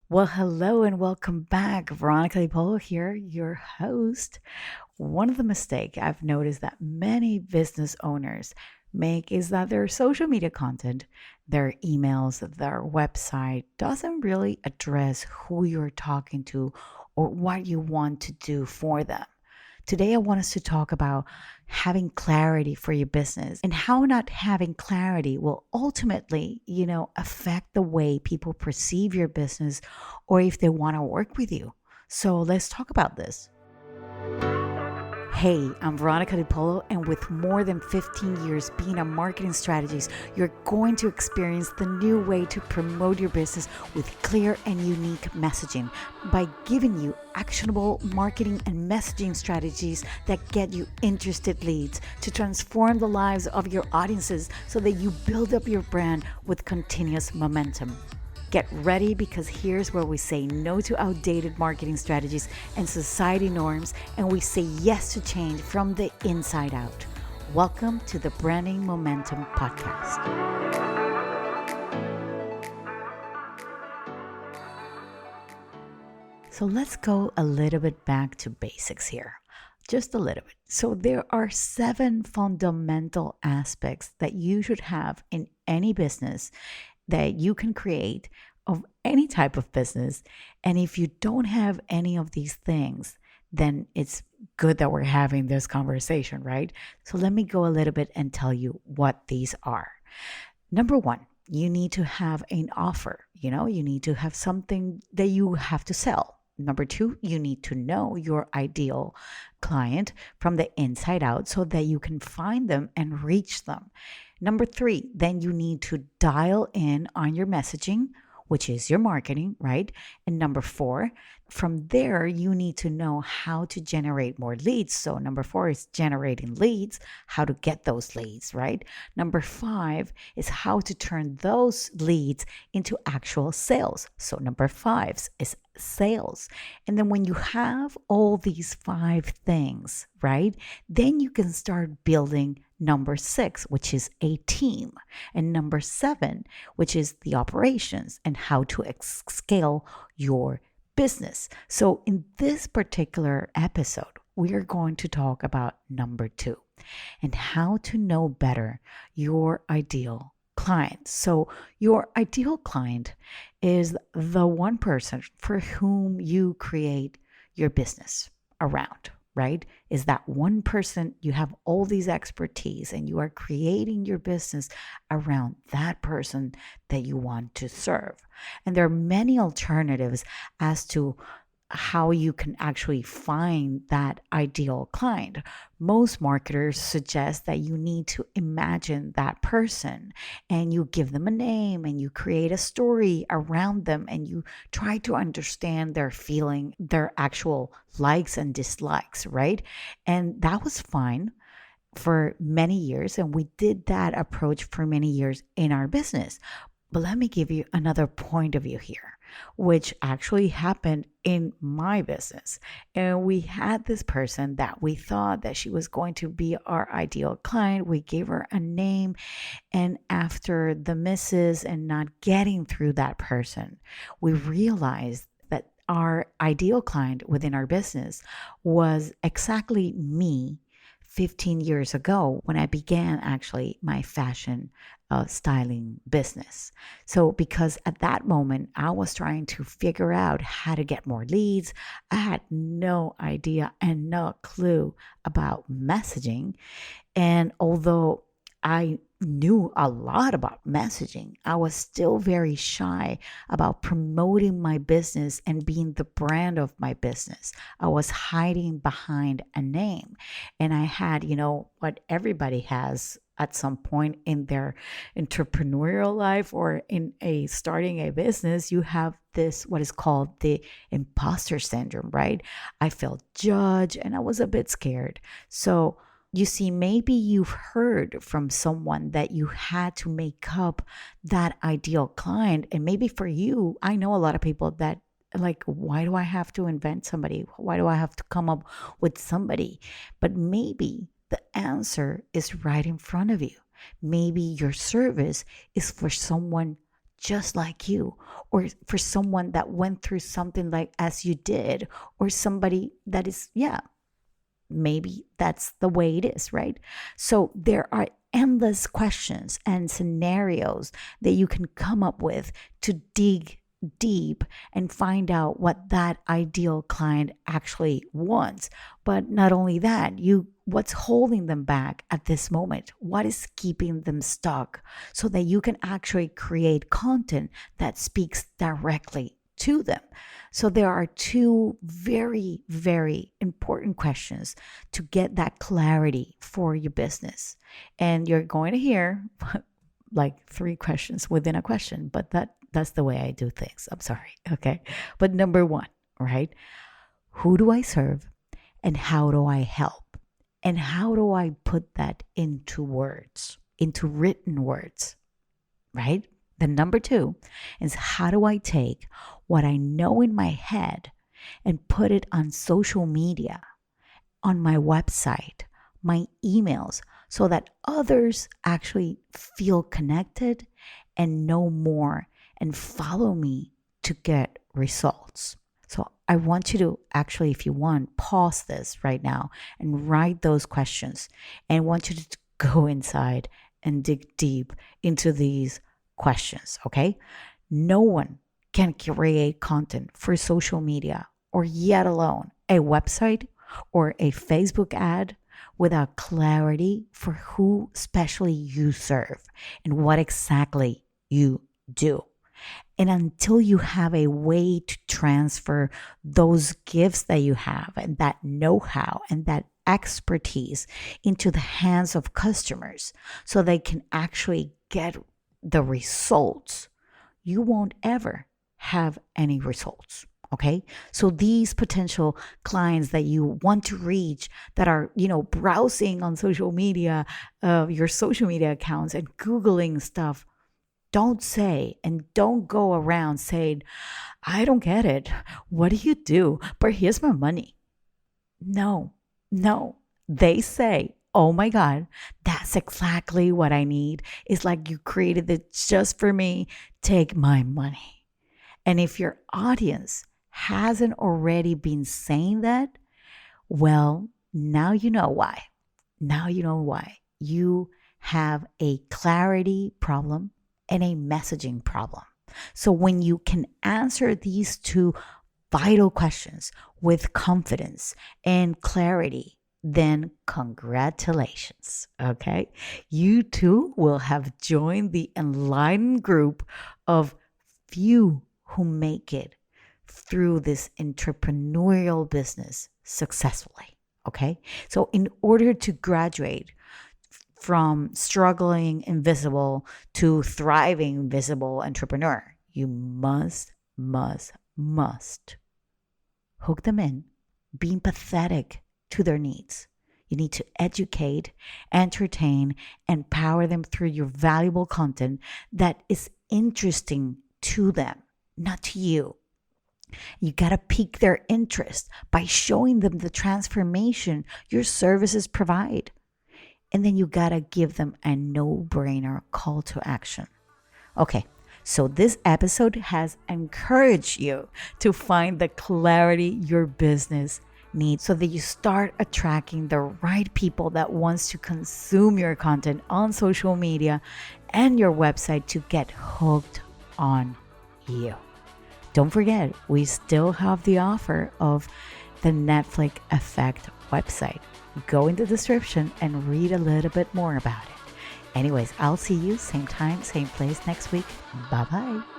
Well, hello and welcome back. Veronica DiPolo here, your host. One of the mistakes I've noticed that many business owners make is that their social media content, their emails, their website doesn't really address who you're talking to or what you want to do for them. Today, I want us to talk about having clarity for your business and how not having clarity will ultimately, affect the way people perceive your business or if they want to work with you. So let's talk about this. Hey, I'm Veronica DiPolo, and with more than 15 years being a marketing strategist, you're going to experience the new way to promote your business with clear and unique messaging by giving you actionable marketing and messaging strategies that get you interested leads to transform the lives of your audiences so that you build up your brand with continuous momentum. Get ready because here's where we say no to outdated marketing strategies and society norms, and we say yes to change from the inside out. Welcome to the Branding Momentum Podcast. So let's go a little bit back to basics here. Just a little bit. So there are 7 fundamental aspects that you should have in any business that you can create of any type of business. And if you don't have any of these things, then it's good that we're having this conversation, right? So let me go a little bit and tell you what these are. Number 1, you need to have an offer. You need to have something that you have to sell. Number 2, you need to know your ideal client from the inside out so that you can find them and reach them. Number 3, then you need to dial in on your messaging, which is your marketing, right? And number 4, from there, you need to know how to generate more leads. So number 4 is generating leads, how to get those leads, right? Number 5 is how to turn those leads into actual sales. So number 5 is sales. And then when you have all these 5 things, right, then you can start building number 6, which is a team, and number 7, which is the operations and how to scale your business. So in this particular episode, we are going to talk about number 2 and how to know better your ideal client. So your ideal client is the one person for whom you create your business around, right? Is that one person, you have all these expertise and you are creating your business around that person that you want to serve. And there are many alternatives as to how you can actually find that ideal client. Most marketers suggest that you need to imagine that person and you give them a name and you create a story around them and you try to understand their feeling, their actual likes and dislikes, right? And that was fine for many years. And we did that approach for many years in our business. But let me give you another point of view here, which actually happened in my business. And we had this person that we thought that she was going to be our ideal client. We gave her a name. And after the misses and not getting through that person, we realized that our ideal client within our business was exactly me 15 years ago when I began actually my fashion styling business. So because at that moment I was trying to figure out how to get more leads, I had no idea and no clue about messaging. And although I knew a lot about messaging, I was still very shy about promoting my business and being the brand of my business. I was hiding behind a name. And I had, what everybody has at some point in their entrepreneurial life or in a starting a business, you have this what is called the imposter syndrome, right? I felt judged and I was a bit scared. So you see, maybe you've heard from someone that you had to make up that ideal client. And maybe for you, I know a lot of people that like, why do I have to invent somebody? Why do I have to come up with somebody? But maybe the answer is right in front of you. Maybe your service is for someone just like you, or for someone that went through something like as you did, or somebody that is, yeah, maybe that's the way it is, right? So there are endless questions and scenarios that you can come up with to dig deep and find out what that ideal client actually wants. But not only that, you what's holding them back at this moment? What is keeping them stuck so that you can actually create content that speaks directly to them? So there are two very, very important questions to get that clarity for your business. And you're going to hear like three questions within a question, but that's the way I do things. I'm sorry. Okay. But number one, right? Who do I serve and how do I help? And how do I put that into words, into written words, right? Then number two is how do I take what I know in my head and put it on social media, on my website, my emails, so that others actually feel connected and know more and follow me to get results. So I want you to actually, if you want, pause this right now and write those questions. And I want you to go inside and dig deep into these questions, okay? No one can create content for social media or yet alone a website or a Facebook ad without clarity for who especially you serve and what exactly you do. And until you have a way to transfer those gifts that you have and that know-how and that expertise into the hands of customers so they can actually get the results, you won't ever have any results. Okay. So these potential clients that you want to reach that are, browsing on social media, your social media accounts and Googling stuff, don't say and don't go around saying, I don't get it. What do you do? But here's my money. No. They say, oh my God, that's exactly what I need. It's like you created it just for me. Take my money. And if your audience hasn't already been saying that, well, now you know why. Now you know why. You have a clarity problem and a messaging problem. So when you can answer these two vital questions with confidence and clarity, then congratulations, okay? You too will have joined the enlightened group of few who make it through this entrepreneurial business successfully, okay? So in order to graduate from struggling invisible to thriving visible entrepreneur, you must hook them in, be empathetic to their needs. You need to educate, entertain, and power them through your valuable content that is interesting to them, not to you. You got to pique their interest by showing them the transformation your services provide. And then you got to give them a no-brainer call to action. Okay, so this episode has encouraged you to find the clarity your business needs so that you start attracting the right people that wants to consume your content on social media and your website to get hooked on you. Don't forget, we still have the offer of the Netflix Effect website. Go in the description and read a little bit more about it. Anyways, I'll see you same time, same place next week. Bye-bye.